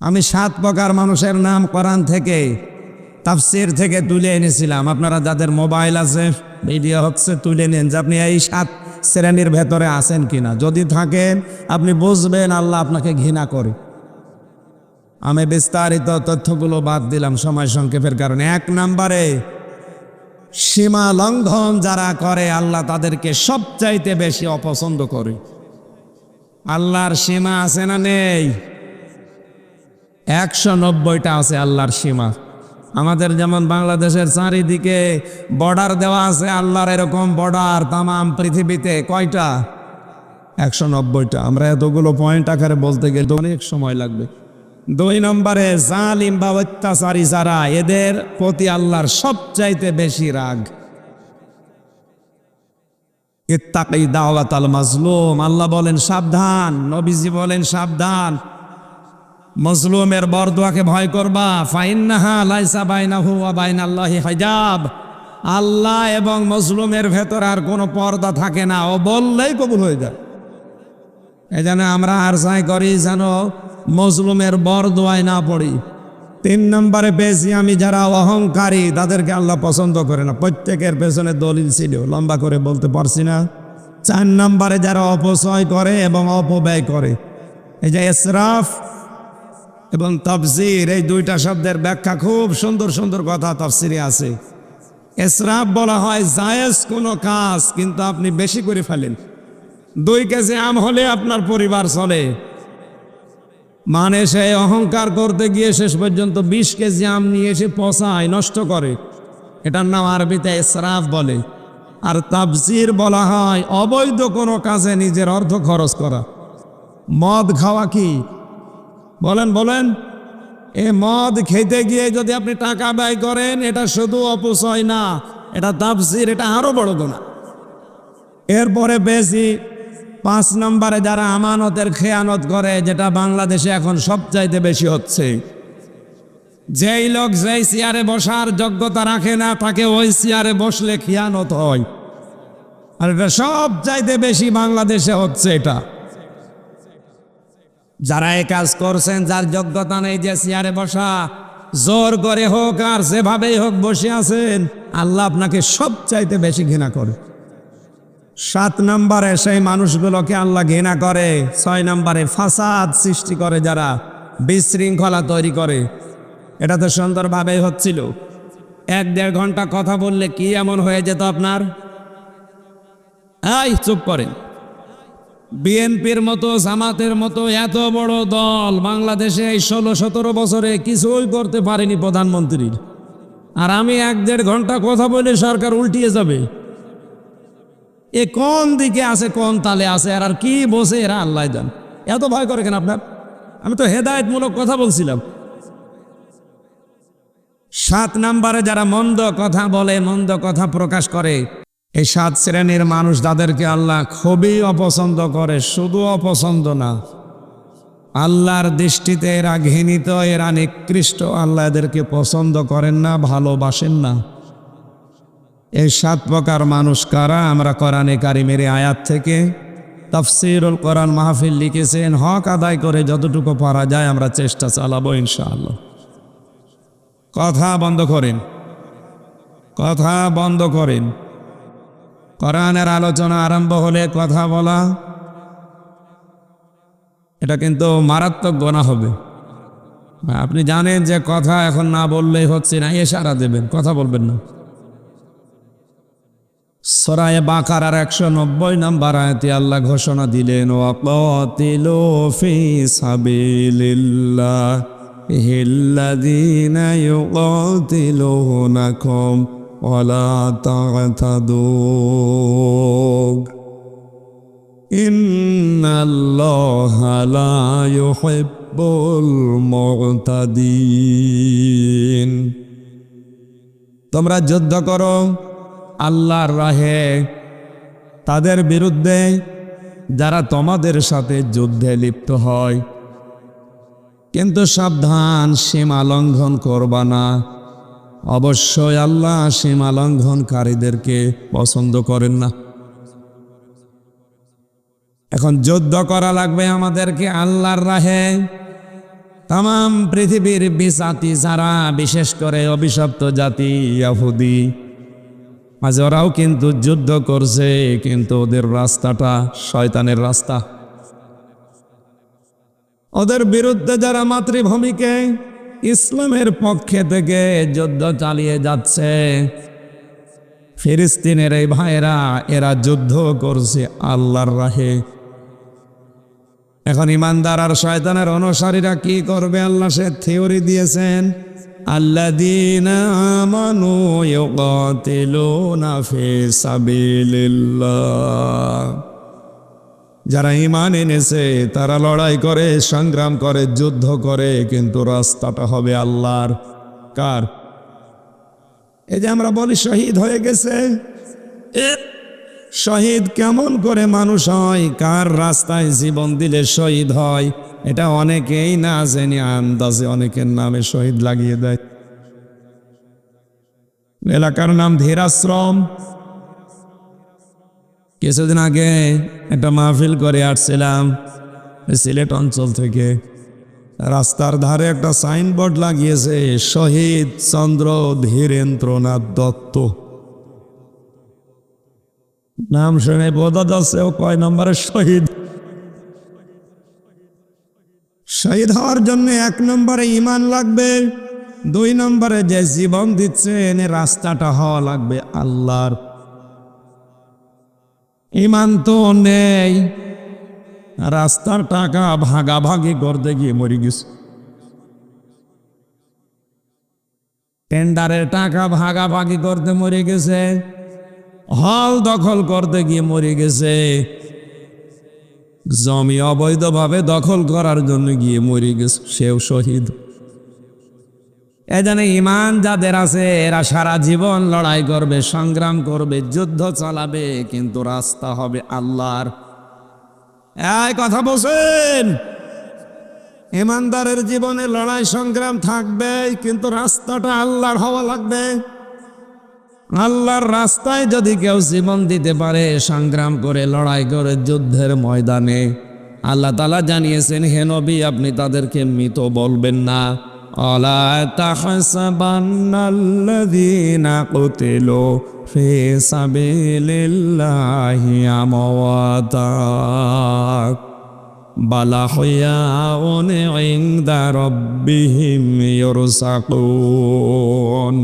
আমি 7 প্রকার মানুষের নাম কোরআন থেকে তাফসীর থেকে তুলে এনেছিলাম। আপনারা যাদের মোবাইল আছে, ভিডিও হচ্ছে, তুলে নেন যে আপনি এই 7 শ্রেণীর ভেতরে আছেন কিনা। যদি থাকেন আপনি বুঝবেন আল্লাহ আপনাকে ঘৃণা করে। আমি বিস্তারিত তথ্যগুলো বাদ দিলাম সময় সংক্ষেপের কারণে। 1 নম্বরে, সীমা লঙ্ঘন যারা করে আল্লাহ তাদেরকে সবচাইতে বেশি অপছন্দ করে। আল্লাহর সীমা আছে না নেই? 190টা আছে আল্লাহর সীমা। আমাদের যেমন বাংলাদেশের চারিদিকে বর্ডার দেওয়া আছে, আল্লাহর এরকম বর্ডার তামাম পৃথিবীতে কয়টা? 190টা। আমরা এতগুলো পয়েন্ট আকারে বলতে গেলে অনেক সময় লাগবে। 2 নম্বরে, জালিম বা অত্যাচারী যারা, এদের প্রতি আল্লাহর সবচাইতে বেশি রাগ। ইত্তাকি দাওয়াতাল মাজলুম, আল্লাহ বলেন সাবধান, নবীজি বলেন সাবধান, মজলুমের বরদোয়াকে ভয় করবা। ফাইন্নাহা লাইসা বাইনাহু ওয়া বাইনাল্লাহি হিজাব, আল্লাহ এবং মজলুমের ভেতর আর কোনো পর্দা থাকে না, ও বললেই কবুল হয়ে যায়। এই জন্য আমরা আর চাই করি যেন মজলুমের বরদোয়ায় না পড়ি। 3 নম্বরে পেয়েছি আমি যারা অহংকারী, তাদেরকে আল্লাহ পছন্দ করে না। প্রত্যেকের পেছনে দলিল ছিল, লম্বা করে বলতে পারছি না। 4 নম্বরে যারা অপচয় করে এবং অপব্যয় করে। এই যে ইসরাফ এবং তাফসীর, এই 2টা শব্দের ব্যাখ্যা খুব সুন্দর সুন্দর কথা তাফসীরে আছে। ইসরাফ বলা হয় জায়েজ কোনো কাজ কিন্তু আপনি বেশি করে ফেলেন। 2 কেজি আম হলে আপনার পরিবার চলে, মানে সে অহংকার করতে গিয়ে শেষ পর্যন্ত 20 কেজি আম নিয়ে এসে পচায়, নষ্ট করে। এটার নাম আরবিতে ইসরাফ বলে। আর তাফসীর বলা হয় অবৈধ কোনো কাজে নিজের অর্থ খরচ করা। মদ খাওয়া কি বলেন বলেন? এ মদ খেতে গিয়ে যদি আপনি টাকা ব্যয় করেন, এটা শুধু অপচয় না, এটা তাফসীর, এটা আরো বড় গুনাহ। এরপরে বেশি 5 নম্বরে যারা আমানতের খেয়ানত করে, যেটা বাংলাদেশে এখন সবচাইতে বেশি হচ্ছে। যেই লোক যেই চেয়ারে বসার যোগ্যতা রাখে না, তাকে ওই চেয়ারে বসলে খেয়ানত হয়। আর এটা সবচাইতে বেশি বাংলাদেশে হচ্ছে। এটা যারা এই কাজ করছেন, যার যোগ্যতা নেই যে চেয়ারে বসা, জোর করে হোক আর যেভাবেই হোক বসে আছেন, আল্লাহ আপনাকে সবচাইতে বেশি ঘৃণা করে। 7 নম্বরে সেই মানুষগুলোকে আল্লাহ ঘৃণা করে। 6 নম্বরে ফাসাদ সৃষ্টি করে, যারা বিশৃঙ্খলা তৈরি করে। এটা তো সুন্দরভাবেই হচ্ছিল। 1-1.5 ঘন্টা কথা বললে কি এমন হয়ে যেত আপনার? এই চুপ করেন। বিএনপির মতো, জামাতের মতো এত বড় দল বাংলাদেশে এই 16-17 বছরে কিছুই করতে পারেনি প্রধানমন্ত্রীর। আর আমি 1-1.5 ঘন্টা কথা বলে সরকার উল্টিয়ে যাবে। এ কোন দিকে আছে, কোন তালে আছে, আর কি বসে এরা আল্লাহ জান। এত ভয় করে কেন আপনার? আমি তো হেদায়েতমূলক কথা বলছিলাম। 7 নম্বরে যারা মন্দ কথা বলে, মন্দ কথা প্রকাশ করে, এই 7 শ্রেণীর মানুষ, তাদেরকে আল্লাহ খুবই অপছন্দ করে। শুধু অপছন্দ না, আল্লাহর দৃষ্টিতে এরা ঘৃণিত, এরা নিকৃষ্ট। আল্লাহ এদেরকে পছন্দ করেন না, ভালোবাসেন না। এই 7 প্রকার মানুষ কারা? আমরা কোরআনে কারিমের আয়াত থেকে তাফসীরুল কোরআন মাহফিল লিখেছেন। হক আদায় করে যতটুকু পারা যায় আমরা চেষ্টা চালাবো ইনশাআল্লাহ। কথা বন্ধ করেন, কথা বন্ধ করেন। কোরআনের আলোচনা আরম্ভ হলে কথা বলা, এটা কিন্তু মারাত্মক গুনাহ হবে। আপনি জানেন যে কথা এখন না বললেই হচ্ছে না, ইশারা দেবেন, কথা বলবেন না। সূরা বাকারার 190 নম্বর আয়াতে আল্লাহ ঘোষণা দিলেন, ওয়াকাতিলু ফি সাবিলিল্লাহিল্লাযীনা ইউকাতিলুনাকুম ওয়ালা তা'তাদু ইন্নাল্লাহা লা ইউহিব্বুল মু'তাদিন। তোমরা যুদ্ধ করো আল্লাহর রাহে তাদের বিরুদ্ধে যারা তোমাদের সাথে যুদ্ধে লিপ্ত হয়, কিন্তু সাবধান, সীমা লঙ্ঘন করবা না। অবশ্যই আল্লাহ সীমা লঙ্ঘনকারীদেরকে পছন্দ করেন না। এখন যুদ্ধ করা লাগবে আমাদেরকে আল্লাহর রাহে। তাম পৃথিবীর জাতি যারা, বিশেষ করে অভিশপ্ত জাতি ইহুদি, আজ ওরাও কিন্তু যুদ্ধ করছে, কিন্তু ওদের রাস্তাটা শয়তানের রাস্তা। ওদের বিরুদ্ধে যারা মাতৃভূমিকে ইসলামের পক্ষে থেকে যুদ্ধ চালিয়ে যাচ্ছে, ফিলিস্তিনের এই ভাইরা, এরা যুদ্ধ করছে আল্লাহর রাহে। এখন ইমানদার আর শয়তানের অনুসারীরা কি করবে? আল্লাহ সে থিওরি দিয়েছেন, আল্লাযীনা আমানু ইউকাতিলুনা ফি সাবিলিল্লাহ। যারা ঈমান এনেছে তারা লড়াই করে, সংগ্রাম করে, যুদ্ধ করে, কিন্তু রাস্তাটা হবে আল্লাহর। কার? এই যে আমরা বলি শহীদ হয়ে গেছে, শহীদ কেমন করে মানুষ হয়? কার রাস্তায় জীবন দিলে শহীদ হয়? এটা অনেকেই না জেনে আন্দাজে অনেকের নামে শহীদ লাগিয়ে দেয়। এলাকার নাম ধীরাশ্রম। কিছুদিন আগে একটা মাহফিল করে আসছিলাম সিলেট অঞ্চল থেকে। রাস্তার ধারে একটা সাইনবোর্ড লাগিয়েছে, শহীদ চন্দ্র ধীরেন্দ্রনাথ দত্ত। নাম শুনে বোঝা যাচ্ছে ও কয় নম্বরের শহীদ। শহীদ হওয়ার জন্য 1 নম্বরে ঈমান লাগবে, 2 নম্বরে যে জীবন দিচ্ছেন রাস্তাটা হওয়া লাগবে আল্লাহর। ঈমান তো নেই, রাস্তার টাকা ভাগাভাগি করতে গিয়ে মরে গেছে। টেন্ডারের টাকা ভাগাভাগি করতে মরে গেছে, হল দখল করতে গিয়ে মরে গেছে, জমি অবৈধভাবে দখল করার জন্য গিয়ে মরে গেছে, সেও শহীদ। এজন্য ঈমান যাদের আছে এরা সারা জীবন লড়াই করবে, সংগ্রাম করবে, যুদ্ধ চালাবে, কিন্তু রাস্তা হবে আল্লাহর। এই কথা বলছেন, ঈমানদারের জীবনে লড়াই সংগ্রাম থাকবে, কিন্তু রাস্তাটা আল্লাহর হওয়া লাগবে। আল্লাহর রাস্তায় যদি কেউ জীবন দিতে পারে, সংগ্রাম করে, লড়াই করে, যুদ্ধের ময়দানে, আল্লাহ তাআলা জানিয়েছেন, হে নবী আপনি তাদেরকে মৃত বলবেন না। আলা তাহসাবান্নাল্লাযীনা কুতিলু ফি সাবিলিল্লাহি আমওয়াতা বাল আহইয়াউন ইনদা রাব্বিহিম ইউরযাকুন।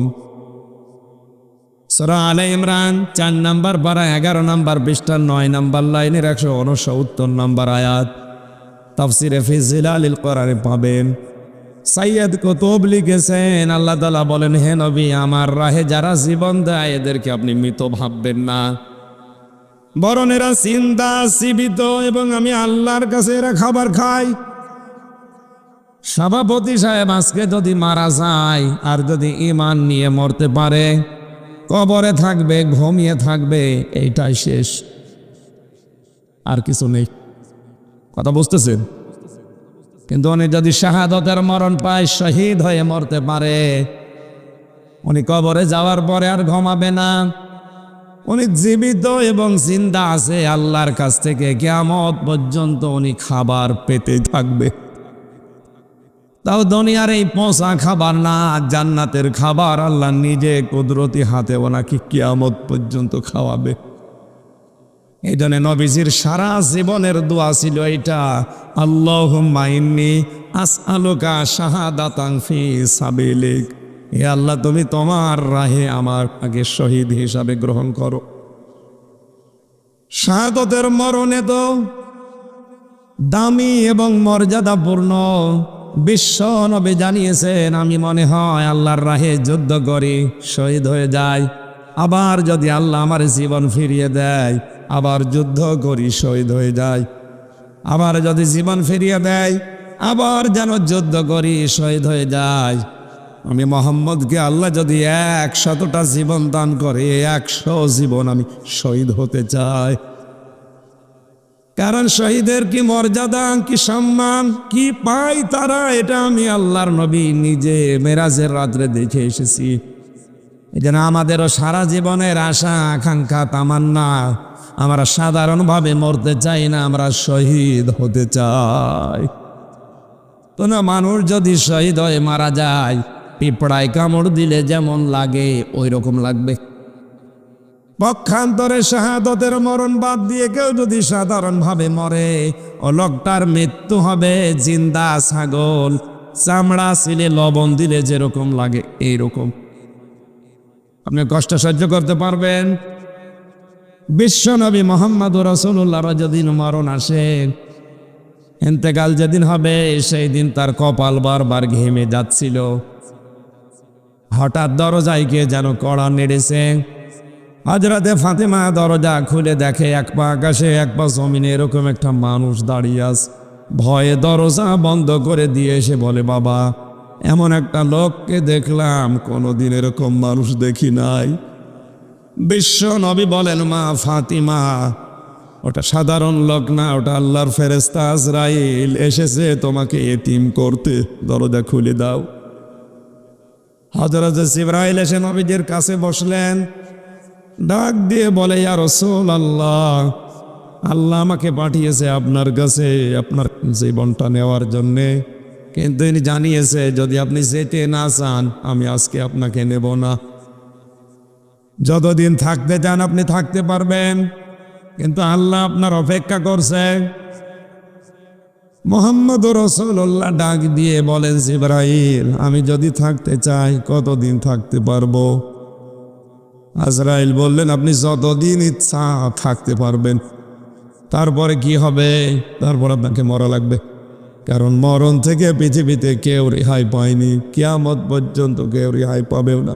সূরা আলে ইমরান 4 নম্বর পারা 11 নম্বর পৃষ্ঠা 9 নম্বর লাইনের 169 নম্বর আয়াত। তাফসিরে ফি জিলালিল কোরআনে পাবেন। সাইয়্যিদ কুতুব লিখেছেন, আল্লাহ তাআলা বলেন, হে নবী আমার রাহে যারা জীবন দেয় এদেরকে আপনি মৃত ভাববেন না, বরং এরা জিন্দা, জীবিত, এবং আমি আল্লাহর কাছে এরা খাবার খায়। সভাপতি সাহেব আজকে যদি মারা যায় আর যদি ঈমান নিয়ে মরতে পারে, কবরে থাকবে, ঘুমিয়ে থাকবে, এইটাই শেষ, আর কিছু নেই। কথা বুঝতেছেন? কিন্তু উনি যদি শাহাদতের মরণ পায়, শহীদ হয়ে মরতে পারে, উনি কবরে যাওয়ার পরে আর ঘুমাবে না, উনি জীবিত এবং জিন্দা আছে আল্লাহর কাছ থেকে কিয়ামত পর্যন্ত উনি খাবার পেতে থাকবে। তাও দুনিয়ার এই পচা খাবার না, জান্নাতের খাবার আল্লাহ নিজে কুদরতি হাতে ওনাকে কিয়ামত পর্যন্ত খাওয়াবে। এই জন্য নবীজির সারা জীবনের দোয়া ছিল এইটা, আল্লাহুম্মা ইন্নী আসআলুকা শাহাদাতান ফি সাবিলিক। হে আল্লাহ তুমি তোমার রাহে আমার আগে শহীদ হিসাবে গ্রহণ করো। শাহাদতের মরণে তো দামি এবং মর্যাদাপূর্ণ। বিশ্ব নবী জানিয়েছেন, আমি মনে হয় আল্লাহর রাহে যুদ্ধ করি, শহীদ হয়ে যাই, আবার যদি আল্লাহ আমার জীবন ফিরিয়ে দেয় আবার যুদ্ধ করি, শহীদ হয়ে যাই, আবার যদি জীবন ফিরিয়ে দেয় আবার যেন যুদ্ধ করি, শহীদ হয়ে যায়। আমি মোহাম্মদকে আল্লাহ যদি 100টা জীবন দান করে, 100 জীবন আমি শহীদ হতে চাই। কারণ শহীদের কি মর্যাদা, কি সম্মান, কি পায় তারা, এটা আমি আল্লাহর নবী নিজে মেরাজের রাত্রে দেখে এসেছি। এই জন্য আমাদেরও সারা জীবনের আশা, আকাঙ্ক্ষা, তামান্না, আমরা সাধারণভাবে মরতে চাই না, আমরা শহীদ হতে চাই। তো না, মানুষ যদি শহীদ হয়ে মারা যায়, পিঁপড়ায় কামড় দিলে যেমন লাগে ওই রকম লাগবে। পক্ষান্তরে শাহাদতের মরণ বাদ দিয়ে কেউ যদি সাধারণভাবে মরে, ও লোকটার মৃত্যু হবে জিন্দা ছাগল চামড়া ছিলে লবণ দিলে যেরকম লাগে এইরকম। আপনি কষ্ট সহ্য করতে পারবেন? বিশ্বনবী মুহাম্মদুর রাসূলুল্লাহ যেদিন মরণ আসে, ইন্তেকাল যেদিন হবে, সেই দিন তার কপাল বারবার ঘেমে যাচ্ছিল। হঠাৎ দরজায় কে যেন কড়া নেড়েছে। হযরতে ফাতেমা দরজা খুলে দেখে এক পা আকাশে এক পা জমিনে এরকম একটা মানুষ দাঁড়িয়ে আছে। ভয়ে দরজা বন্ধ করে দিয়ে এসে বলে, বাবা, এমন একটা লোককে দেখলাম, কোনোদিন এরকম মানুষ দেখি নাই। বিশ্ব নবী বলেন, মা ফাতিমা, ওটা সাধারণ লোক না, ওটা আল্লাহর ফেরেশতা আজরাইল এসেছে তোমাকে এতিম করতে, দরজা খুলে দাও। হযরত জিবরাইল এসে নবীজির কাছে বসলেন, ডাক দিয়ে বলে, ইয়া রাসূলুল্লাহ, আল্লাহ আমাকে পাঠিয়েছে আপনার কাছে আপনার জীবনটা নেওয়ার জন্যে, কিন্তু তিনি জানিয়েছে যদি আপনি যেতে না চান আমি আজকে আপনাকে নেব না। যতদিন থাকতে চান আপনি থাকতে পারবেন, কিন্তু আল্লাহ আপনার অপেক্ষা করছে। মুহাম্মদুর রাসূলুল্লাহ ডাক দিয়ে বলেন, জিবরাইল, আমি যদি থাকতে চাই কতদিন থাকতে পারবো? আজরাইল বললেন, আপনি যতদিন ইচ্ছা থাকতে পারবেন। তারপরে কি হবে? তারপর আপনাকে মরা লাগবে, কারণ মরণ থেকে পৃথিবীতে কেউ রেহাই পায়নি, কিয়ামত পর্যন্ত কেউ রেহাই পাবেও না।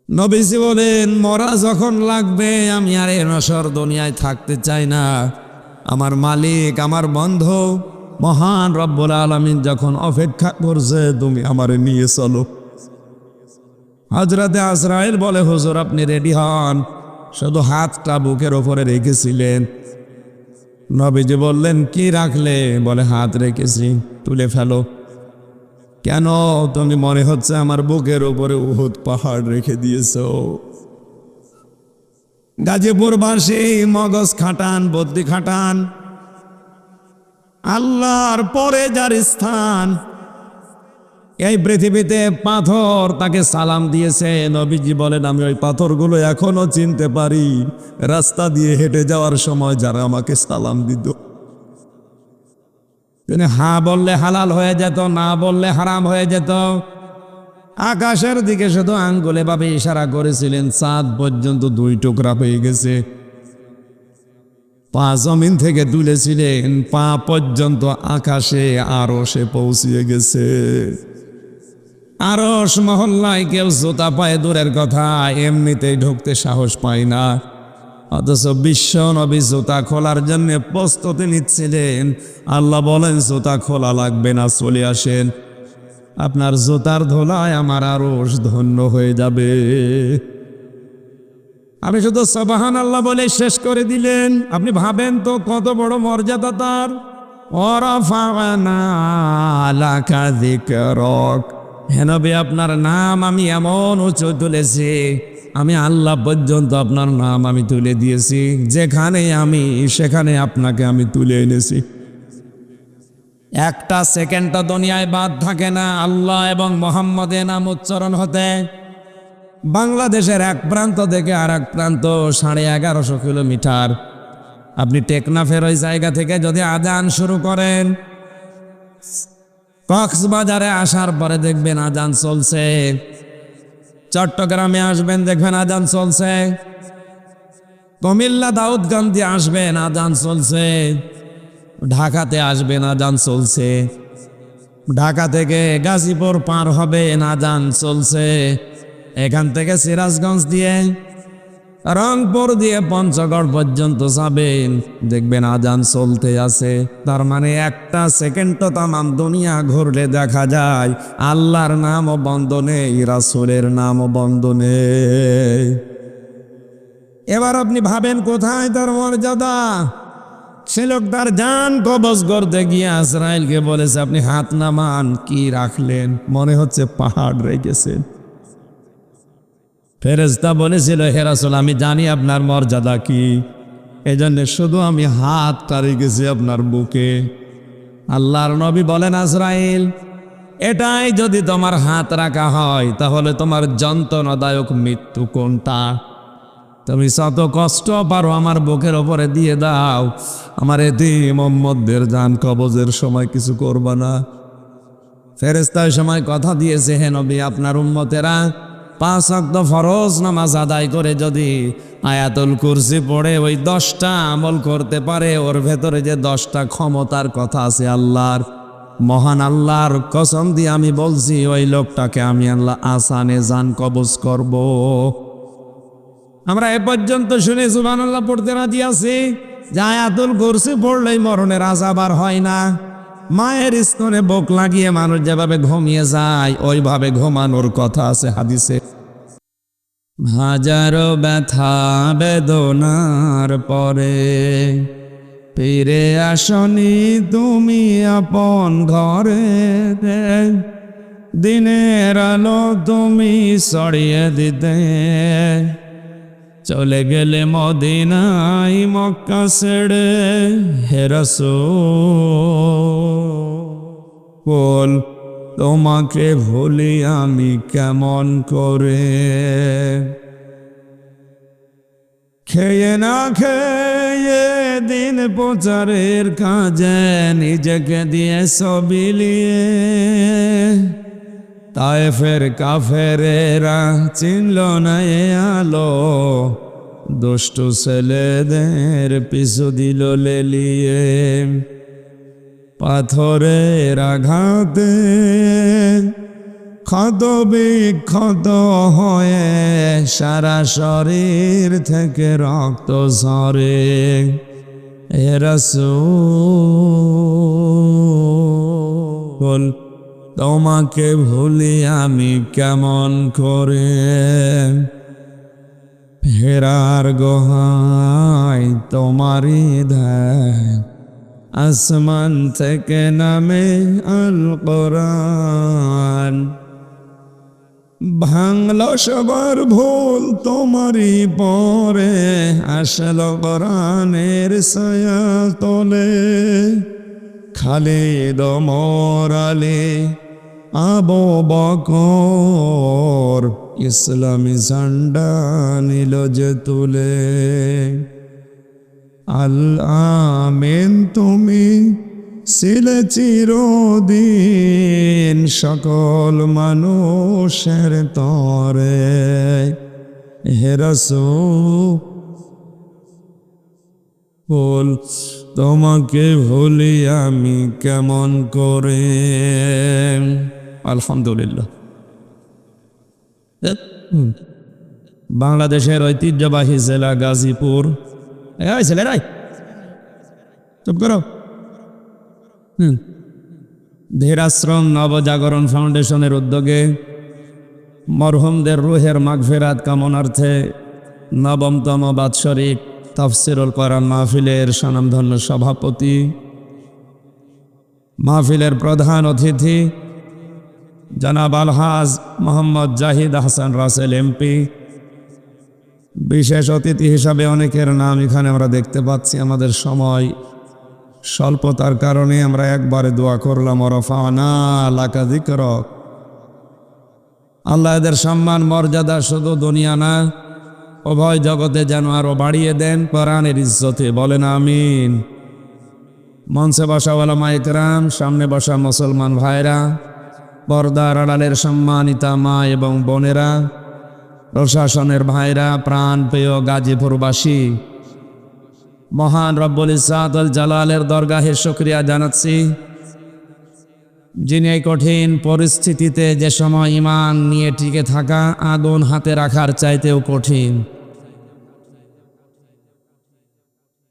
নবীজি বলেন, মরা যখন লাগবে আমি আর এই নশ্বর দুনিয়ায় থাকতে চাই না। আমার মালিক, আমার বন্ধু মহান রব্বুল আলামিন যখন অপেক্ষা করছে, তুমি আমারে নিয়ে চলো। হযরতে আজরাইল বলে, হুজুর আপনি রেডি হন। শুধু হাতটা বুকের ওপরে রেখেছিলেন। নবীজি বললেন, কি রাখলে? বলে, হাত রেখেছি। তুলে ফেলো। কেন? তুমি মনে হচ্ছে আমার বুকের উপরে উহুদ পাহাড় রেখে দিয়েছো। গাজীপুরবাসী মগজ খাটান, বুদ্ধি খাটান। আল্লাহর পরে যার স্থান এই পৃথিবীতে পাথর তাকে সালাম দিয়েছে। নবীজি বলেন, আমি ওই পাথরগুলো এখনো চিনতে পারি। রাস্তা দিয়ে হেঁটে যাওয়ার সময় যারা আমাকে সালাম দিত, তিনি হা বললে হালাল হয়ে যেত, না বললে হারাম হয়ে যেত। আকাশের দিকে শুধু আঙ্গুলে ভাবে ইশারা করেছিলেন, চাঁদ পর্যন্ত 2 টুকরা হয়ে গেছে। পা জমিন থেকে তুলেছিলেন, পা পর্যন্ত আকাশে আরশে পৌঁছিয়ে গেছে। আরশ মহল্লায় কেউ জুতা পায়ে দূরের কথা, এমনিতেই ঢুকতে সাহস পায় না। অথচ বিশ্ব নবী জুতা খোলার জন্য প্রস্তুতি নিচ্ছিলেন। আল্লাহ বলেন, জুতা খোলা লাগবে না, চলে আসেন। আপনার জুতার ধুলায় আমার আরশ ধন্য হয়ে যাবে। আমি শুধু সুবহানাল্লাহ বলে শেষ করে দিলেন। আপনি ভাবেন তো কত বড় মর্যাদা তার। ওয়ারাফা'না লাকা যিকরাক, হে নবী আপনার নাম আমি এমন উঁচু তুলেছি, আমি আল্লাহ পর্যন্ত আপনার নাম আমি তুলে দিয়েছি। যেখানে আমি সেখানে আপনাকে আমি তুলে এনেছি। একটা সেকেন্ডটা দুনিয়ায় বাদ থাকে না আল্লাহ এবং মুহাম্মদের নাম উচ্চারণ হতে। বাংলাদেশের এক প্রান্ত থেকে আর এক প্রান্ত 1150 কিলোমিটার। আপনি টেকনাফের ওই জায়গা থেকে যদি আজান শুরু করেন, কক্সবাজারে আসার পরে দেখবেন আজান চলছে। চট্টগ্রামে আসবেন, দেখবেন আজান চলছে। কুমিল্লা দাউদকান্দি আসবেন, আজান চলছে। ঢাকাতে আসবেন, আজান চলছে। ঢাকা থেকে গাজীপুর পার হবেন, আজান চলছে। এখান থেকে সিরাজগঞ্জ দিয়ে রংপুর দিয়ে পঞ্চগড় পর্যন্ত যাবেন, দেখবেন আজান চলতে আছে। তার মানে একটা সেকেন্ড তো তামাম দুনিয়া ঘুরলে দেখা যায় আল্লাহর নামও বন্ধ নেই, রাসূলের নামও বন্ধ নেই। এবার আপনি ভাবেন কোথায় তার মর্যাদা। সে লোক তার জান কবজ করতে গিয়ে আজরাইলকে বলেছে, আপনি হাত নামান। কি রাখলেন? মনে হচ্ছে পাহাড় রেখেছেন। ফেরেশতা বলেছিল, হে রাসূল আমি জানি আপনার মর্যাদা কি, এজন্য শুধু আমি হাতটা রেখেছি আপনার বুকে। আল্লাহর নবী বলেন, আজরাইল, এটাই যদি তোমার হাত রাখা হয় তাহলে তোমার যন্ত্রণাদায়ক মৃত্যু কোনটা? তুমি যত কষ্ট পারো আমার বুকের ওপরে দিয়ে দাও, আমার এতিম উম্মতদের জান কবজের সময় কিছু করবা না। ফেরেশতা ওই সময় কথা দিয়েছে, হে নবী, আপনার উম্মতেরা 5 ওয়াক্ত ফরজ নামাজ আদায় করে যদি আয়াতুল কুরসি পড়ে ওই 10টা আমল করতে পারে, ওর ভেতরে যে 10টা ক্ষমতার কথা আছে আল্লাহর, মহান আল্লাহর কসম দিয়ে আমি বলছি, ওই লোকটাকে আমি আল্লাহ আসানে জান কবজ করব। আমরা এ পর্যন্ত শুনে সুবহানাল্লাহ পড়তে রাজি আছি যে আয়াতুল কুরসি পড়লেই মরণের আযাব আর হয় না। মায়ের স্তনে বুক লাগিয়ে মানুষ যেভাবে ঘুমিয়ে যায় ওইভাবে ঘুমানোর কথা আছে হাদিসে। হাজারো ব্যথা বেদনার পরে ফিরে আসনি তুমি আপন ঘরে, দিনের আলো তুমি ছড়িয়ে দিতে, চলে গেলে মদিনায় মক্কা ছেড়ে, হে রাসূল তোমাকে ভুলি আমি কেমন করে। খেয়ে না খেয়ে দিন প্রচারের কাজে নিজেকে দিয়ে বিলিয়ে, তায়েফের কাফেরেরা চিনল না এ আলো, দুষ্টু ছেলেদের পিছু দিল লেলিয়ে, পাথরের আঘাতে ক্ষত বিক্ষত হয়ে সারা শরীর থেকে রক্ত ঝরে, হে রাসূল তোমাকে ভুলি আমি কেমন করে। ফেরার গোহায় তোমারই ধ্যান, আসমান থেকে নামে আল কোরআন, ভাঙল সবার ভুল তোমারই পরে, আসলো কোরআনের ছায়া তলে, খালিদ ওমর আলী আবু বকর ইসলামী ঝান্ডা নিল যে তুলে, আল আমিন তুমি ছিলে চিরদিন সকল মানুষের তরে, হে রাসূল তোমাকে ভুলি আমি কেমন করে। আলহামদুলিল্লাহ। বাংলাদেশের ঐতিহ্যবাহী জেলা গাজীপুর, ছেলেরাই চুপ করো। ধীরাশ্রম নবজাগরণ ফাউন্ডেশনের উদ্যোগে মরহুমদের রুহের মাগফিরাত কামনার্থে 9তম বাৎসরিক তাফসিরুল কোরআন মাহফিলের স্বনামধন্য সভাপতি, মাহফিলের প্রধান অতিথি জনাব আলহাজ মোহাম্মদ জাহিদ হাসান রাসেল এমপি, বিশেষ অতিথি হিসাবে অনেকের নাম এখানে আমরা দেখতে পাচ্ছি। আমাদের সময় স্বল্পতার কারণে আমরা একবারে দোয়া করলাম, রফানা লাকা যিকরক। আল্লাহ এদের সম্মান মর্যাদা শুধু দুনিয়া না উভয় জগতে যেন আরো বাড়িয়ে দেন কোরআনের ইজ্জতে, বলেন আমিন। মঞ্চে বসা ওলামায়ে কেরাম, সামনে বসা মুসলমান ভাইরা, পর্দার আড়ালের সম্মানিতা মা এবং বোনেরা, প্রশাসনের ভাইরা, প্রাণ প্রিয় গাজীপুরবাসী, মহান রব্বুল ইজ্জাতুল জালালের দরগাহে শুকরিয়া জানাচ্ছি, যিনি এই কঠিন পরিস্থিতিতে যে সময় ঈমান নিয়ে টিকে থাকা আগুন হাতে রাখার চাইতেও কঠিন,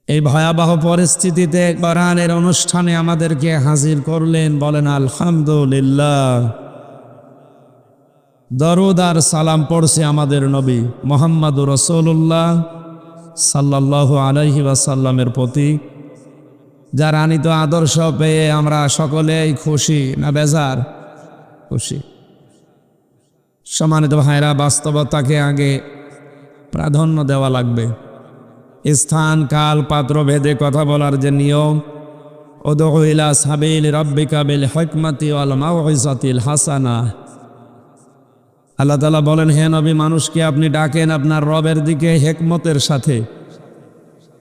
এই ভয়াবহ পরিস্থিতিতে কোরআনের অনুষ্ঠানে আমাদেরকে হাজির করলেন, বলেন আলহামদুলিল্লাহ। দরুদ আর সালাম পড়ছে আমাদের নবী মুহাম্মদুর রাসূলুল্লাহ সাল্লাল্লাহু আলাইহি ওয়াসাল্লামের প্রতি, যার আনিত আদর্শ পেয়ে আমরা সকলেই খুশি না বেজার? খুশি। সম্মানিত ভাইরা, বাস্তবতাকে আগে প্রাধান্য দেওয়া লাগবে। স্থান কাল পাত্র ভেদে কথা বলার যে নিয়ম, উদউ ইলা সাবিলি রাব্বিকা বিল হিকমাতি ওয়াল মাউইজাতিল হাসানা। আল্লাহ তাআলা বলেন, হে নবী, মানুষকে আপনি ডাকেন আপনার রবের দিকে হিকমতের সাথে,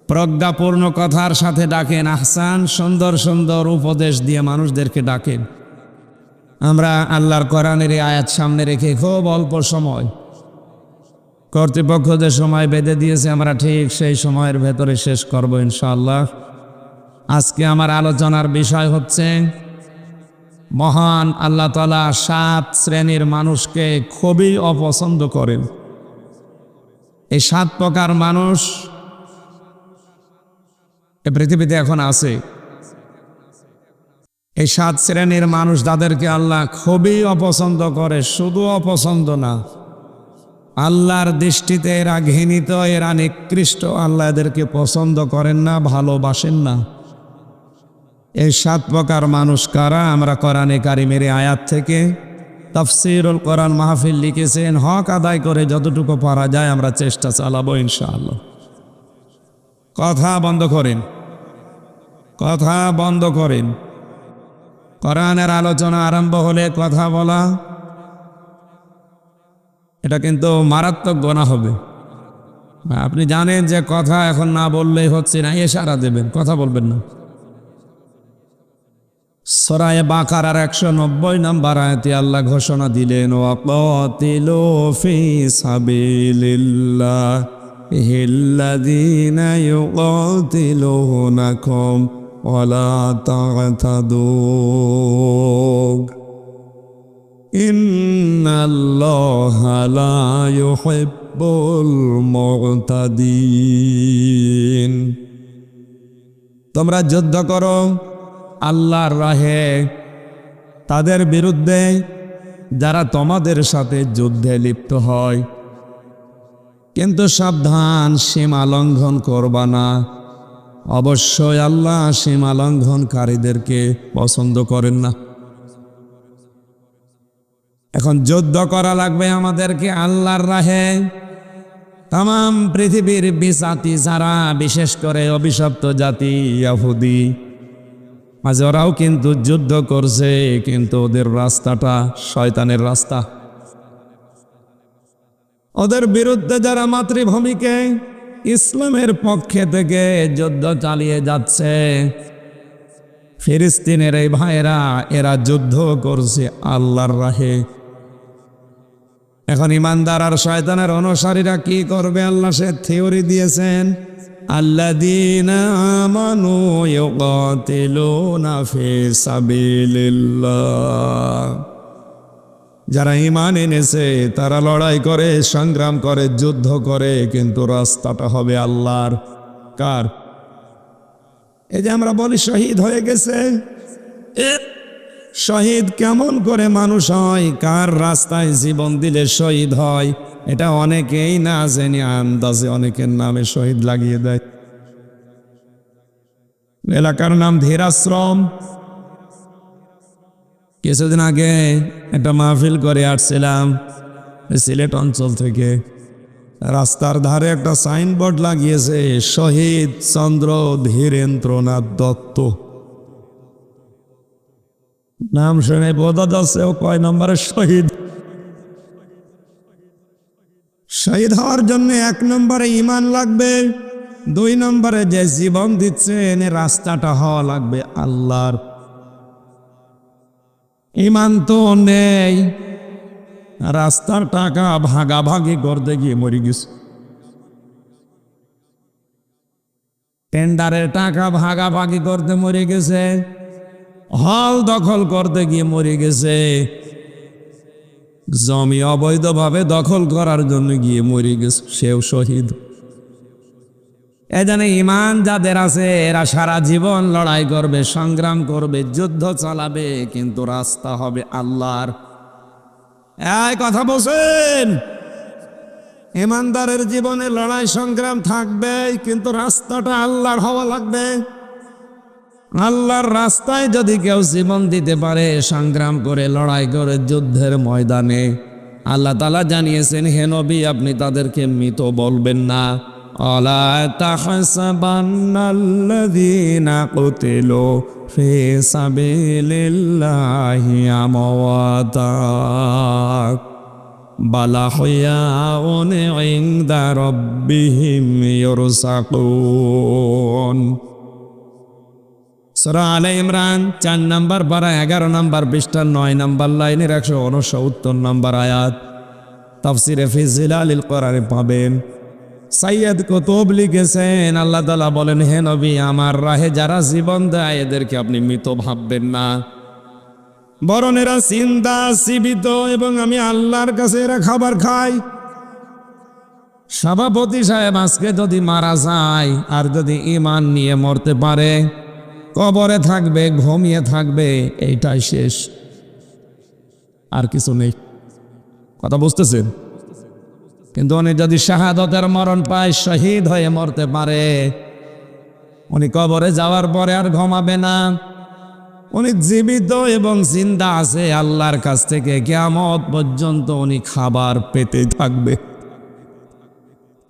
প্রজ্ঞাপূর্ণ কথার সাথে ডাকেন, আহসান সুন্দর সুন্দর উপদেশ দিয়ে মানুষদেরকে ডাকেন। আমরা আল্লাহর কোরআনের এই আয়াত সামনে রেখে খুব অল্প সময়, কর্তৃপক্ষ যে সময় বেঁধে দিয়েছে আমরা ঠিক সেই সময়ের ভেতরে শেষ করব ইনশাআল্লাহ। আজকে আমার আলোচনার বিষয় হচ্ছে, মহান আল্লাহ তাআলা 7 শ্রেণীর মানুষকে খুবই অপছন্দ করেন। এই 7 প্রকার মানুষ এই পৃথিবীতে এখন আছে। এই 7 শ্রেণীর মানুষ যাদেরকে আল্লাহ খুবই অপছন্দ করে, শুধু অপছন্দ না, আল্লাহর দৃষ্টিতে এরা ঘৃণিত, এরা নিকৃষ্ট। আল্লাহ এদেরকে পছন্দ করেন না, ভালোবাসেন না। এই 7 প্রকার মানুষ কারা? আমরা কোরআনে কারিমের আয়াত থেকে তাফসীরুল কোরআন মাহফিল লিখেছেন। হক আদায় করে যতটুকু পারা যায় আমরা চেষ্টা চালাবো ইনশাআল্লাহ। কথা বন্ধ করেন, কথা বন্ধ করেন। কোরআনের আলোচনা আরম্ভ হলে কথা বলা, এটা কিন্তু মারাত্মক গুনাহ হবে। আপনি জানেন যে কথা এখন না বললেই হচ্ছে না, ইশারা দেবেন, কথা বলবেন না। সূরা বাকারার 190 নম্বর আয়াতে আল্লাহ ঘোষণা দিলেন, ওয়াকাতিলু ফি সাবিলিল্লাহিল্লাযীনা ইউকাতিলুনাকুম ওয়ালা তা'তাদু ইন্নাল্লাহা লা ইউহিব্বুল মু'তাদিন। তোমরা যুদ্ধ করো আল্লাহর রাহে তাদের বিরুদ্ধে যারা তোমাদের সাথে যুদ্ধে লিপ্ত হয়, কিন্তু সাবধান, সীমা লঙ্ঘন করবা না। অবশ্যই আল্লাহ সীমা লঙ্ঘনকারীদেরকে পছন্দ করেন না। এখন যুদ্ধ করা লাগবে আমাদেরকে আল্লাহর রাহে। তাম পৃথিবীর বিজাতি যারা, বিশেষ করে অভিশপ্ত জাতি ইহুদি, আজ ওরাও কিন্তু যুদ্ধ করছে, কিন্তু ওদের রাস্তাটা শয়তানের রাস্তা। ওদের বিরুদ্ধে যারা মাতৃভূমিকে ইসলামের পক্ষে থেকে যুদ্ধ চালিয়ে যাচ্ছে, ফিলিস্তিনের এই ভাইরা, এরা যুদ্ধ করছে আল্লাহর রাহে। এখন ইমানদার আর শয়তানের অনুসারীরা কি করবে? আল্লাহ সে থিওরি দিয়েছেন, আল্লাযীনা আমানু ইউকাতিলুনা ফি সাবিলিল্লাহ। যারা ঈমান এনেছে তারা লড়াই করে, সংগ্রাম করে, যুদ্ধ করে, কিন্তু রাস্তাটা হবে আল্লাহর। কার? এই যে আমরা বলি শহীদ হয়ে গেছে, শহীদ কেমন করে মানুষ হয়? কার রাস্তায় জীবন দিলে শহীদ হয়? এটা অনেকেই না জেনে আন্দাজে অনেকের নামে শহীদ লাগিয়ে দেয়। এলাকার নাম ধীরাশ্রম। কিছুদিন আগে একটা মাহফিল করে আসছিলাম সিলেট অঞ্চল থেকে। রাস্তার ধারে একটা সাইনবোর্ড লাগিয়েছে, শহীদ চন্দ্র ধীরেন্দ্রনাথ দত্ত। নাম শুনে বোঝা যাচ্ছে ও কয় নম্বরের শহীদ। শহীদ হওয়ার জন্য 1 নম্বরে ঈমান লাগবে, 2 নম্বরে যে জীবন দিচ্ছেন রাস্তাটা হওয়া লাগবে আল্লাহর। ঈমান তো নেই, রাস্তার টাকা ভাগাভাগি করতে গিয়ে মরে গেছে, টেন্ডারের টাকা ভাগাভাগি করতে মরে গেছে, হল দখল করতে গিয়ে মরে গেছে, জমি অবৈধভাবে দখল করার জন্য গিয়ে মরে গেছে, সেও শহীদ। এজন্য ঈমান যাদের আছে এরা সারা জীবন লড়াই করবে, সংগ্রাম করবে, যুদ্ধ চালাবে, কিন্তু রাস্তা হবে আল্লাহর। এই কথা বলছেন, ঈমানদারের জীবনে লড়াই সংগ্রাম থাকবে, কিন্তু রাস্তাটা আল্লাহর হওয়া লাগবে। আল্লাহর রাস্তায় যদি কেউ জীবন দিতে পারে, সংগ্রাম করে, লড়াই করে, যুদ্ধের ময়দানে, আল্লাহ তাআলা জানিয়েছেন, হে নবী, আপনি তাদেরকে মৃত বলবেন না, আলা তাহসাবান্নাল্লাযীনা কুতিলু ফি সাবিলিল্লাহি আমওয়াতা বাল আহইয়াউন ইনদা রাব্বিহিম ইউরযাকুন। সূরা আলে ইমরান 4 নম্বর পারা 11 নম্বর পৃষ্ঠা 9 নম্বর লাইনের 169 নম্বর আয়াত। তাফসিরে ফি জিলালিল কোরআনে পাবেন। সাইয়্যিদ কুতুব লিখেছেন, আল্লাহ তাআলা বলেন, হে নবী, আমার রাহে যারা জীবন দেয় এদেরকে আপনি মৃত ভাববেন না, বরং এরা জিন্দা জীবিত, এবং আমি আল্লাহর কাছে এরা খাবার খায়। সভাপতি সাহেব আজকে যদি মারা যায় আর যদি ঈমান নিয়ে মরতে পারে, কবরে থাকবে, ঘুমিয়ে থাকবে, এইটাই শেষ, আর কিছু নেই। কথা বুঝতেছেন? কিন্তু উনি যদি শাহাদতের মরণ পায়, শহীদ হয়ে মরতে পারে, উনি কবরে যাওয়ার পরে আর ঘুমাবে না, উনি জীবিত এবং জিন্দা আছে আল্লাহর কাছ থেকে কিয়ামত পর্যন্ত উনি খাবার পেতে থাকবে।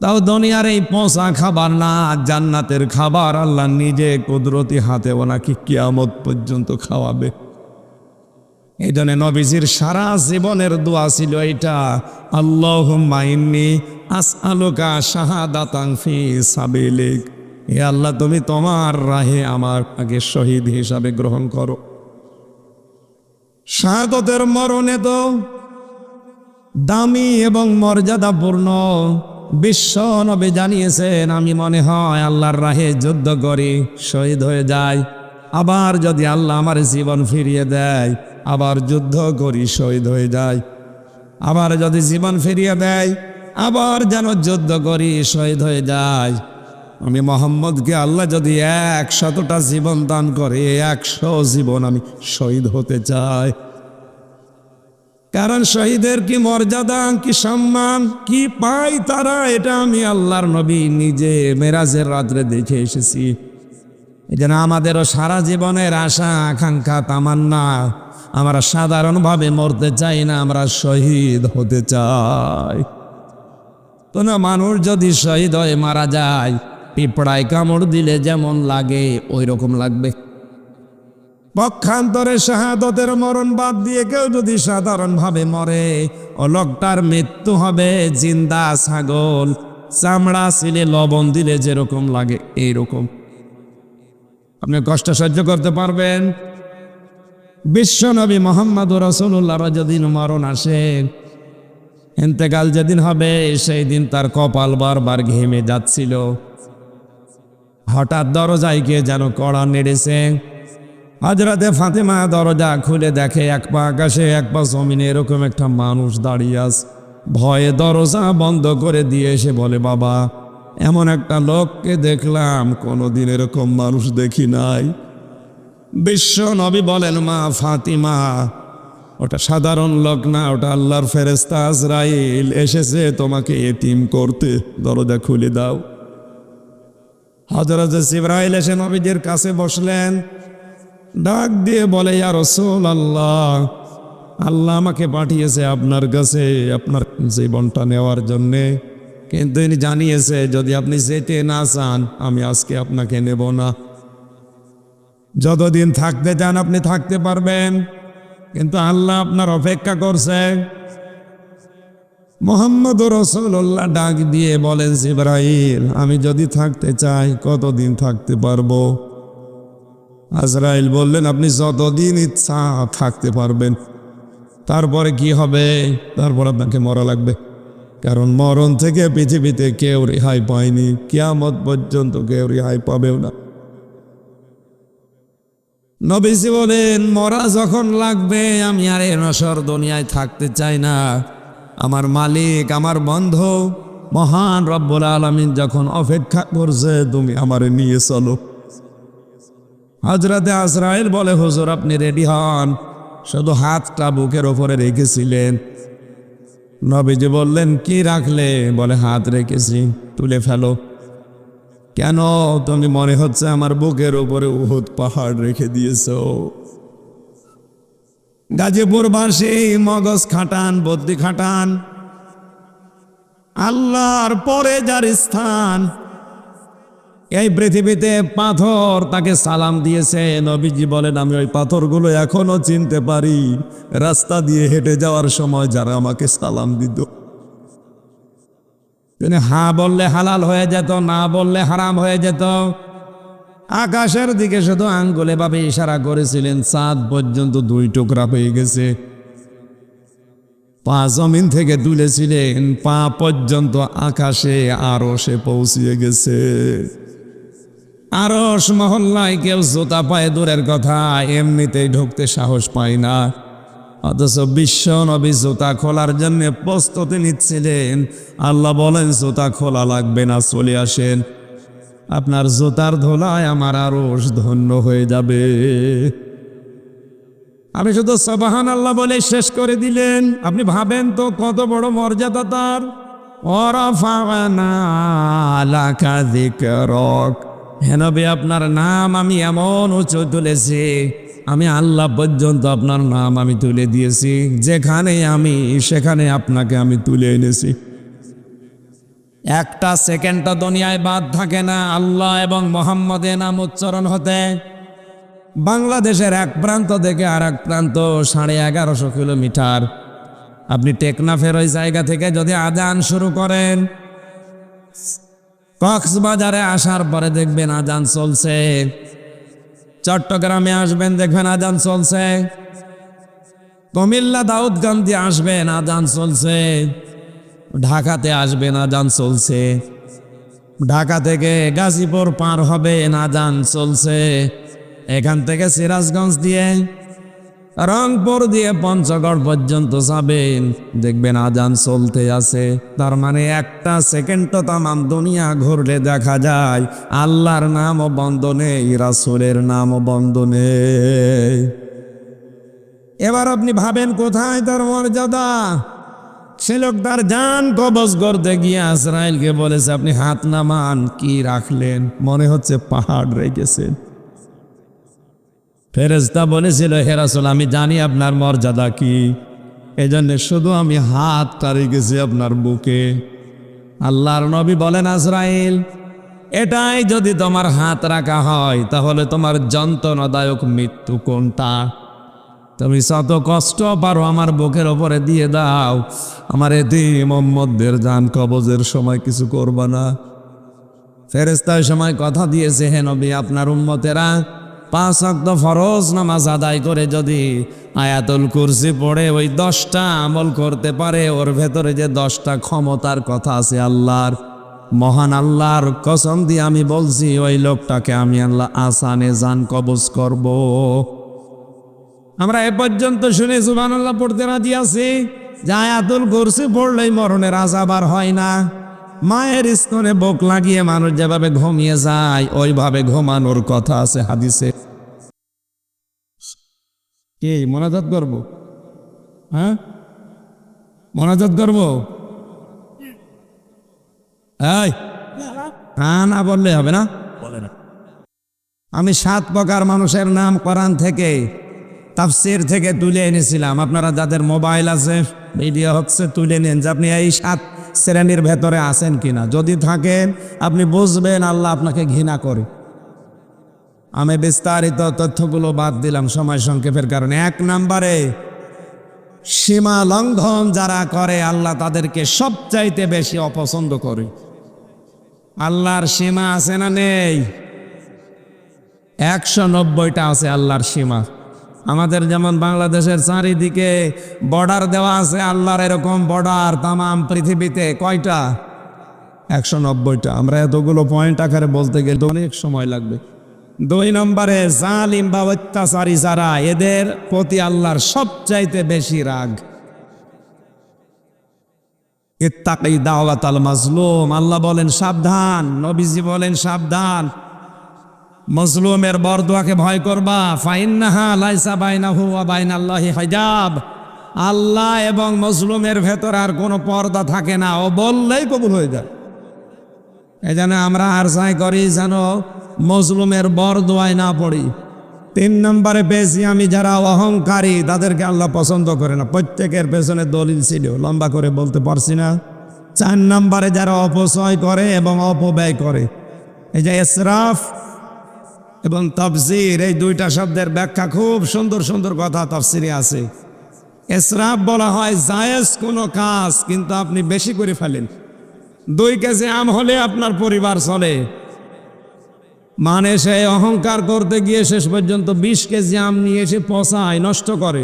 তাও দুনিয়ার এই পচা খাবার না, জান্নাতের খাবার আল্লাহ নিজে কুদরতি হাতে ওনাকে কিয়ামত পর্যন্ত খাওয়াবে। এই জন্য নবীজির সারা জীবনের দোয়া ছিল এটা, আল্লাহুম্মা ইন্নী আসআলুকা শাহাদাতান ফি সাবিলিক, হে আল্লাহ, তুমি তোমার রাহে আমার আগে শহীদ হিসাবে গ্রহণ করো। শাহাদতের মরণে তো দামি এবং মর্যাদাপূর্ণ। বিশ্ব নবী জানিয়েছেন, আমি মনে হয় আল্লাহর রাহে যুদ্ধ করি, শহীদ হয়ে যায়, আবার যদি আল্লাহ আমার জীবন ফিরিয়ে দেয়, আবার যুদ্ধ করি, শহীদ হয়ে যায়, আবার যদি জীবন ফিরিয়ে দেয়, আবার যেন যুদ্ধ করি, শহীদ হয়ে যায়। আমি মোহাম্মদকে আল্লাহ যদি 100টা জীবন দান করে, 100 জীবন আমি শহীদ হতে চাই। কারণ শহীদের কি মর্যাদা, কি সম্মান, কি পায় তারা, এটা আমি আল্লাহর নবী নিজে মেরাজের রাত্রে দেখে এসেছি। এই জন্য আমাদেরও সারা জীবনের আশা, আকাঙ্ক্ষা, তামান্না, আমরা সাধারণভাবে মরতে চাই না, আমরা শহীদ হতে চাই। তো না, মানুষ যদি শহীদ হয়ে মারা যায়, পিঁপড়ায় কামড় দিলে যেমন লাগে ওই রকম লাগবে। পক্ষান্তরে শাহাদতের মরণ বাদ দিয়ে কেউ যদি সাধারণভাবে মরে, ও লোকটার মৃত্যু হবে জিন্দা ছাগল চামড়া ছিলে লবণ দিলে যেরকম লাগে এইরকম। আপনি কষ্ট সহ্য করতে পারবেন? বিশ্বনবী মুহাম্মদুর রাসূলুল্লাহর যেদিন মরণ আসে, ইন্তেকাল যেদিন হবে, সেই দিন তার কপাল বারবার ঘেমে যাচ্ছিল। হঠাৎ দরজায় কে যেন কড়া নেড়েছে। হযরতে ফাতেমা দরজা খুলে দেখে, এক পা আকাশে এক পা জমিনে এরকম একটা মানুষ দাঁড়িয়ে আছে। ভয়ে দরজা বন্ধ করে দিয়ে এসে বলে, বাবা, এমন একটা লোককে দেখলাম, কোনোদিন এরকম মানুষ দেখি নাই। বিশ্ব নবী বলেন, মা ফাতিমা, ওটা সাধারণ লোক না, ওটা আল্লাহর ফেরেশতা আজরাইল এসেছে তোমাকে এতিম করতে, দরজা খুলে দাও। হযরত জিবরাইল এসে নবীজির কাছে বসলেন, ডাক দিয়ে বলে, ইয়া রাসূলুল্লাহ, আল্লাহ আমাকে পাঠিয়েছে আপনার কাছে আপনার জীবনটা নেওয়ার জন্যে, কিন্তু ইনি জানিয়েছে যদি আপনি যেতে না চান, আমি আজকে আপনাকে নেব না। যতদিন থাকতে চান আপনি থাকতে পারবেন, কিন্তু আল্লাহ আপনার অপেক্ষা করছে। মুহাম্মদুর রাসূলুল্লাহ ডাক দিয়ে বলেন, জিবরাইল, আমি যদি থাকতে চাই কতদিন থাকতে পারবো? আজরাইল বললেন, আপনি যতদিন ইচ্ছা থাকতে পারবেন। তারপরে কি হবে? তারপর আপনাকে মরা লাগবে, কারণ মরণ থেকে পৃথিবীতে কেউ রেহাই পায়নি, কিয়ামত পর্যন্ত কেউ রেহাই পাবেও না। নবীজি বলেন, মরা যখন লাগবে, আমি আর এই নশ্বর দুনিয়ায় থাকতে চাই না। আমার মালিক, আমার বন্ধু মহান রব্বুল আলামিন যখন অপেক্ষা করছে, তুমি আমারে নিয়ে চলো। হযরতে আজরাইল বলে, হুজুর আপনি রেডি হন। শুধু হাতটা বুকের ওপরে রেখেছিলেন। নবীজি বললেন, কি রাখলে? বলে, হাত রেখেছি। তুলে ফেলো। কেন? তুমি মনে হচ্ছে আমার বুকের উপরে উহুদ পাহাড় রেখে দিয়েছো। গাজীপুরবাসী মগজ খাটান, বুদ্ধি খাটান। আল্লাহর পরে যার স্থান, এই পৃথিবীতে পাথর তাকে সালাম দিয়েছে। নবীজি বলেন আমি ওই পাথরগুলো এখনো চিনতে পারি, রাস্তা দিয়ে হেঁটে যাওয়ার সময় যারা আমাকে সালাম দিত। তিনি হ্যাঁ বললে হালাল হয়ে যেত, না বললে হারাম হয়ে যেত। আকাশের দিকে শুধু আঙ্গুলে ভাবে ইশারা করেছিলেন, চাঁদ পর্যন্ত 2 টুকরা হয়ে গেছে। পা জমিন থেকে তুলেছিলেন, পা পর্যন্ত আকাশে আরশে পৌঁছিয়ে গেছে। আরশ মহল্লায় কেউ জুতা পায়ে দূরের কথা, এমনিতেই ঢুকতে সাহস পায় না। অথচ বিশ্ব নবী জুতা খোলার জন্য প্রস্তুতি নিচ্ছিলেন। আল্লাহ বলেন জুতা খোলা লাগবে না, চলে আসেন, আপনার জুতার ধুলায় আমার আরশ ধন্য হয়ে যাবে। আমি শুধু সুবহানাল্লাহ বলে শেষ করে দিলেন। আপনি ভাবেন তো কত বড় মর্যাদা তার। ওয়ারাফা'না লাকা যিকরাক, হে নবী আপনার নাম আমি এমন উঁচু তুলেছি, আমি আল্লাহ পর্যন্ত আপনার নাম আমি তুলে দিয়েছি। যেখানে আমি সেখানে আপনাকে আমি তুলে এনেছি। একটা সেকেন্ডটা দুনিয়ায় বাদ থাকে না আল্লাহ এবং মুহাম্মদের নাম উচ্চারণ হতে। বাংলাদেশের এক প্রান্ত থেকে আর এক প্রান্ত 1150 কিলোমিটার। আপনি টেকনাফের ওই জায়গা থেকে যদি আজান শুরু করেন, কক্সবাজারে আসার পরে দেখবেন আজান চলছে। চট্টগ্রামে আসবেন দেখবেন আজান চলছে। কুমিল্লা দাউদকান্দি আসবেন আজান চলছে। ঢাকাতে আসবেন আজান চলছে। ঢাকা থেকে গাজীপুর পার হবেন আজান চলছে। এখান থেকে সিরাজগঞ্জ দিয়ে রংপুর দিয়ে পঞ্চগড় পর্যন্ত যাবেন, দেখবেন আজান চলতে আছে। তার মানে একটা সেকেন্ড তো তামাম দুনিয়া ঘুরলে দেখা যায় আল্লাহর নামও বন্ধ নেই, রাসূলের নামও বন্ধ নেই। এবার আপনি ভাবেন কোথায় তার মর্যাদা। সে লোক তার জান কবজ করতে গিয়ে আজরাইলকে বলেছে আপনি হাত নামান, কি রাখলেন? মনে হচ্ছে পাহাড় রেখেছেন। ফেরেশতা বলেছিল হে রাসূল আমি জানি আপনার মর্যাদা কি, এজন্য শুধু আমি হাতটা রেখেছি আপনার বুকে। আল্লাহর নবী বলেন আজরাইল এটাই যদি তোমার হাত রাখা হয় তাহলে তোমার যন্ত্রণাদায়ক মৃত্যু কোনটা? তুমি শত কষ্ট পারো আমার বুকের ওপরে দিয়ে দাও, আমার এতিম উম্মতদের জান কবজের সময় কিছু করবা না। ফেরেশতা ওই সময় কথা দিয়েছে হে নবী আপনার উম্মতেরা 5 ওয়াক্ত ফরজ নামাজ আদায় করে যদি আয়াতুল কুরসি পড়ে ওই 10টা আমল করতে পারে, ওর ভেতরে যে 10টা ক্ষমতার কথা আছে আল্লাহর, মহান আল্লাহর কসম দিয়ে আমি বলছি ওই লোকটাকে আমি আল্লাহ আসানে জান কবজ করব। আমরা এ পর্যন্ত শুনে সুবহানাল্লাহ পড়তে রাজি আছি যে আয়াতুল কুরসি পড়লেই মরণের আযাব আর হয় না। মায়ের স্তনে বুক লাগিয়ে মানুষ যেভাবে ঘুমিয়ে যায় ওইভাবে ঘুমানোর কথা আছে হাদিসে। কি মোনাজাত করব? হ্যাঁ মোনাজাত করব? এই হ্যাঁ না বললে হবে না। আমি 7 প্রকার মানুষের নাম কোরআন থেকে তাফসীর থেকে তুলে এনেছিলাম। আপনারা যাদের মোবাইল আছে ভিডিও হচ্ছে তুলে নেন যে আপনি এই 7 শ্রেণীর ভেতরে আছেন কিনা। যদি থাকেন আপনি বুঝবেন আল্লাহ আপনাকে ঘৃণা করে। আমি বিস্তারিত তথ্যগুলো বাদ দিলাম সময় সংক্ষেপের কারণে। 1 নম্বরে সীমা লঙ্ঘন যারা করে আল্লাহ তাদেরকে সবচাইতে বেশি অপছন্দ করে। আল্লাহর সীমা আছে না নেই? 190টা আছে আল্লাহর সীমা। আমাদের যেমন বাংলাদেশের চারিদিকে বর্ডার দেওয়া আছে, আল্লাহর এরকম বর্ডার তামাম পৃথিবীতে কয়টা? 190টা। আমরা এতগুলো পয়েন্ট আকারে বলতে গেলে অনেক সময় লাগবে। 2 নম্বরে জালিম বা অত্যাচারী যারা, এদের প্রতি আল্লাহর সবচাইতে বেশি রাগ। ইত্তাকি দাওয়াতাল মাজলুম, আল্লাহ বলেন সাবধান, নবীজি বলেন সাবধান, মজলুমের বরদোয়াকে ভয় করবা। ফাইন্নাহা লাইসা বাইনাহু ওয়া বাইনাল্লাহি হিজাব, আল্লাহ এবং মজলুমের ভেতর আর কোনো পর্দা থাকে না, ও বললেই কবুল হয়ে যায়। এই জন্য আমরা আর চাই করি যেন মজলুমের বরদোয়ায় না পড়ি। 3 নম্বরে পেয়েছি আমি যারা অহংকারী তাদেরকে আল্লাহ পছন্দ করে না। প্রত্যেকের পেছনে দলিল ছিল, লম্বা করে বলতে পারছি না। 4 নম্বরে যারা অপচয় করে এবং অপব্যয় করে। এই যে ইসরাফ এবং তাফসীর, এই দুইটা শব্দের ব্যাখ্যা খুব সুন্দর সুন্দর কথা তাফসীরে আছে। ইসরাফ বলা হয় জায়েজ কোনো কাজ কিন্তু আপনি বেশি করে ফেলেন। 2 কেজি আম হলে আপনার পরিবার চলে, মানে সে অহংকার করতে গিয়ে শেষ পর্যন্ত 20 কেজি আম নিয়ে এসে পচায়, নষ্ট করে।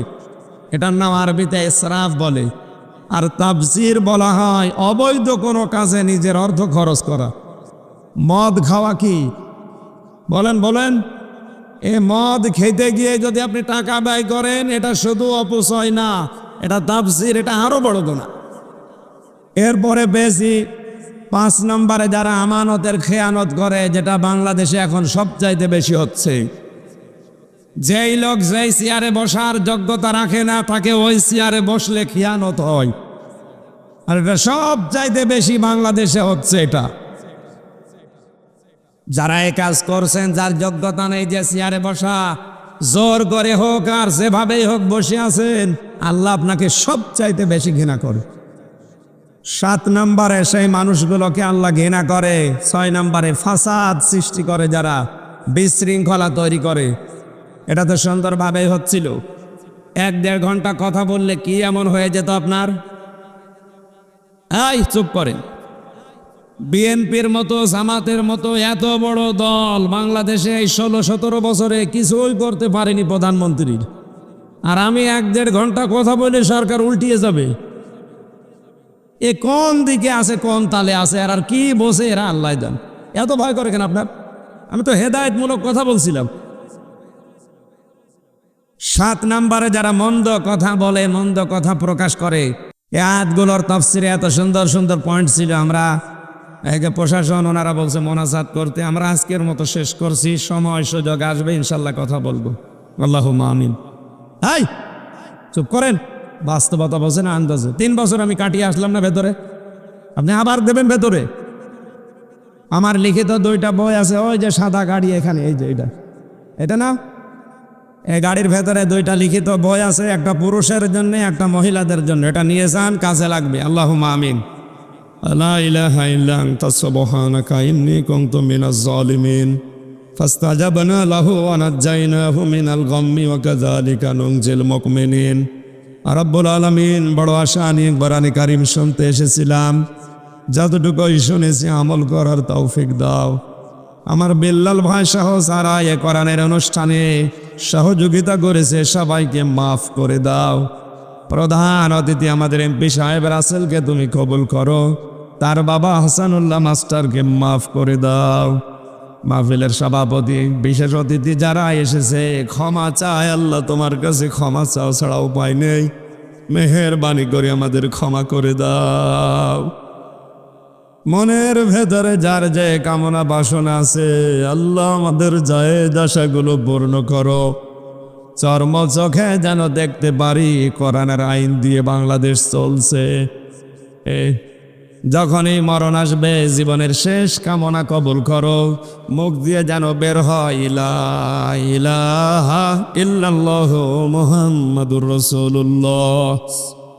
এটার নাম আরবিতে ইসরাফ বলে। আর তাফসীর বলা হয় অবৈধ কোনো কাজে নিজের অর্থ খরচ করা। মদ খাওয়া কি বলেন বলেন? এ মদ খেতে গিয়ে যদি আপনি টাকা ব্যয় করেন, এটা শুধু অপচয় না, এটা তাফসীর, এটা আরো বড় গুনাহ। এরপরে বেশি 5 নম্বরে যারা আমানতের খেয়ানত করে, যেটা বাংলাদেশে এখন সবচাইতে বেশি হচ্ছে। যেই লোক যেই চেয়ারে বসার যোগ্যতা রাখে না, তাকে ওই চেয়ারে বসলে খেয়ানত হয়। আর এটা সবচাইতে বেশি বাংলাদেশে হচ্ছে। এটা যারা এই কাজ করছেন, যার যোগ্যতা নেই যে চেয়ারে বসা, জোর করে হোক আর যেভাবেই হোক বসে আছেন, আল্লাহ আপনাকে সবচাইতে বেশি ঘৃণা করে। 7 নম্বরে সেই মানুষগুলোকে আল্লাহ ঘৃণা করে। 6 নম্বরে ফাসাদ সৃষ্টি করে, যারা বিশৃঙ্খলা তৈরি করে। এটা তো সুন্দরভাবেই হচ্ছিল। 1-1.5 ঘন্টা কথা বললে কি এমন হয়ে যেত আপনার? এই চুপ করেন। বিএনপির মতো, জামাতের মতো এত বড় দল বাংলাদেশে এই 16-17 বছরে কিছুই করতে পারেনি প্রধানমন্ত্রীর। আর আমি 1-1.5 ঘন্টা কথা বলে সরকার উল্টিয়ে যাবে। এ কোন দিকে আছে, কোন তালে আছে, আর কি বসে এরা আল্লাহ জান। এত ভয় করে কেন আপনার? আমি তো হেদায়েতমূলক কথা বলছিলাম। 7 নম্বরে যারা মন্দ কথা বলে, মন্দ কথা প্রকাশ করে। এই আয়াতগুলোর তাফসীরে এত সুন্দর সুন্দর পয়েন্ট ছিল। আমরা প্রশাসন ওনারা বলছে মোনাজাত করতে, আমরা আজকের মতো শেষ করছি। সময় সুযোগ আসবে ইনশাল্লাহ কথা বলবো। আল্লাহুম্মা আমিন। হাই চুপ করেন। বাস্তবতা বলছে না আন্দাজে। 3 বছর আমি কাটিয়ে আসলাম না ভেতরে, আপনি আবার দেবেন ভেতরে? আমার লিখিত 2টা বই আছে, ওই যে সাদা গাড়ি এখানে, এই যে এটা না, এই গাড়ির ভেতরে 2টা লিখিত বই আছে, একটা পুরুষের জন্য, একটা মহিলাদের জন্য। এটা নিয়ে যান, কাজে লাগবে। আল্লাহুম্মা আমিন। লা ইলাহা ইল্লা আনতা সুবহানাকা ইন্নী কুনতু মিনাজ জালিমিন ফাস্তাজাবনা লাহু ওয়া নাজ্জায়নাহু মিনাল গাম্মি ওয়া কাযালিকা নুনজিল মুমিনিন। রব্বুল আলামিন, বড় আশা নিয়ে কোরআন কারীম শুনতে এসেছিলাম। যতটুকুই শুনেছি আমল করার তৌফিক দাও। আমার বিল্লাল ভাই সহ যারা এ কোরআনের অনুষ্ঠানে সহযোগিতা করেছে সবাইকে মাফ করে দাও। প্রধান অতিথি আমাদের এমপি সাহেব রাসেলকে তুমি কবুল করো। তার বাবা হাসানুল্লাহ মাস্টারকে মাফ করে দাও। মাহফিলের সভাপতি, বিশেষ অতিথি যারা এসেছে, ক্ষমা চায় আল্লাহ, তোমার কাছে ক্ষমা চাও ছাড়া উপায় নেই। মেহেরবানি করে আমাদের ক্ষমা করে দাও। মনের ভেতরে যার যে কামনা বাসনা আছে, আল্লাহ আমাদের জায়েজ আশাগুলো পূর্ণ করো। চর্ম চোখে যেন দেখতে পারি কোরআনের আইন দিয়ে বাংলাদেশ চলছে। যখনই মরণ আসবে, জীবনের শেষ কামনা কবুল করো। মুখ দিয়ে যেন বের হয় লা ইলাহা ইল্লাল্লাহু মুহাম্মাদুর রাসূলুল্লাহ।